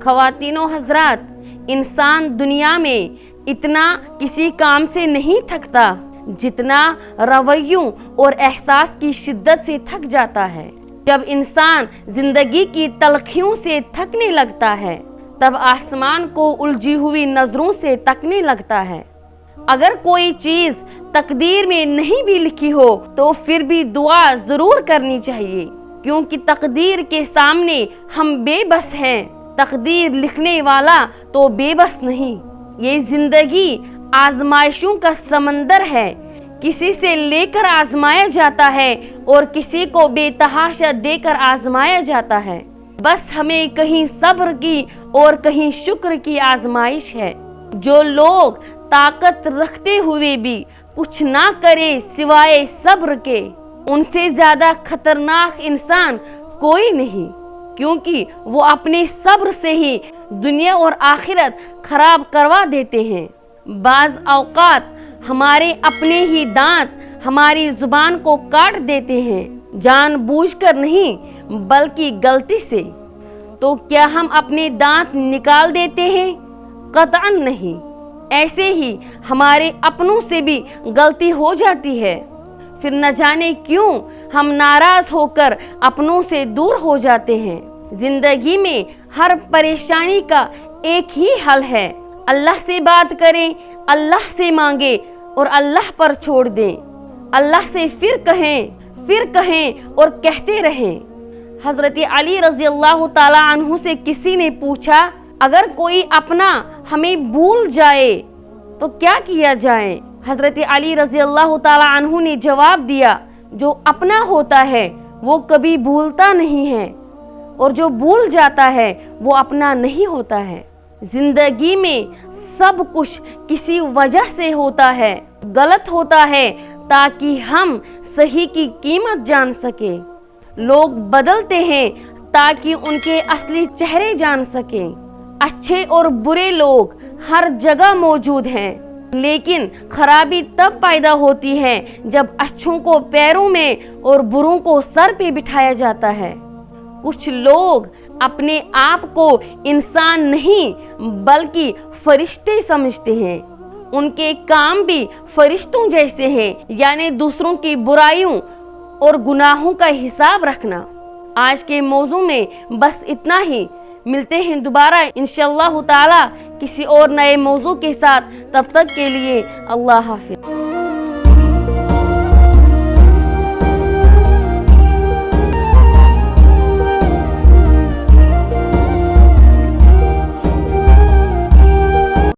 خواتین و حضرات، انسان دنیا میں اتنا کسی کام سے نہیں تھکتا جتنا رویوں اور احساس کی شدت سے تھک جاتا ہے۔ جب انسان زندگی کی تلخیوں سے تھکنے لگتا ہے تب آسمان کو الجھی ہوئی نظروں سے تکنے لگتا ہے۔ اگر کوئی چیز تقدیر میں نہیں بھی لکھی ہو تو پھر بھی دعا ضرور کرنی چاہیے، کیونکہ تقدیر کے سامنے ہم بے بس ہیں، تقدیر لکھنے والا تو بے بس نہیں۔ یہ زندگی آزمائشوں کا سمندر ہے، کسی سے لے کر آزمایا جاتا ہے اور کسی کو بے تحاشا دے کر آزمایا جاتا ہے۔ بس ہمیں کہیں صبر کی اور کہیں شکر کی آزمائش ہے۔ جو لوگ طاقت رکھتے ہوئے بھی کچھ نہ کرے سوائے صبر کے، ان سے زیادہ خطرناک انسان کوئی نہیں، کیونکہ وہ اپنے صبر سے ہی دنیا اور آخرت خراب کروا دیتے ہیں۔ بعض اوقات ہمارے اپنے ہی دانت ہماری زبان کو کاٹ دیتے ہیں، جان بوجھ کر نہیں بلکہ غلطی سے۔ تو کیا ہم اپنے دانت نکال دیتے ہیں؟ قطعاً نہیں۔ ایسے ہی ہمارے اپنوں سے بھی غلطی ہو جاتی ہے، پھر نہ جانے کیوں ہم ناراض ہو کر اپنوں سے دور ہو جاتے ہیں۔ زندگی میں ہر پریشانی کا ایک ہی حل ہے، اللہ سے بات کریں، اللہ سے مانگیں اور اللہ پر چھوڑ دیں۔ اللہ سے پھر کہیں اور کہتے رہیں۔ حضرت علی رضی اللہ تعالیٰ عنہ سے کسی نے پوچھا، اگر کوئی اپنا ہمیں بھول جائے تو کیا کیا جائے؟ حضرت علی رضی اللہ تعالیٰ عنہ نے جواب دیا، جو اپنا ہوتا ہے وہ کبھی بھولتا نہیں ہے، اور جو بھول جاتا ہے وہ اپنا نہیں ہوتا ہے۔ زندگی میں سب کچھ کسی وجہ سے ہوتا ہے، غلط ہوتا ہے تاکہ ہم صحیح کی قیمت جان سکیں۔ لوگ بدلتے ہیں تاکہ ان کے اصلی چہرے جان سکیں۔ اچھے اور برے لوگ ہر جگہ موجود ہیں، لیکن خرابی تب پیدا ہوتی ہے جب اچھوں کو پیروں میں اور بروں کو سر پہ بٹھایا جاتا ہے۔ کچھ لوگ اپنے آپ کو انسان نہیں بلکہ فرشتے سمجھتے ہیں، ان کے کام بھی فرشتوں جیسے ہیں، یعنی دوسروں کی برائیوں اور گناہوں کا حساب رکھنا۔ آج کے موضوع میں بس اتنا ہی، ملتے ہیں دوبارہ انشاءاللہ تعالی کسی اور نئے موضوع کے ساتھ، تب تک کے لیے اللہ حافظ۔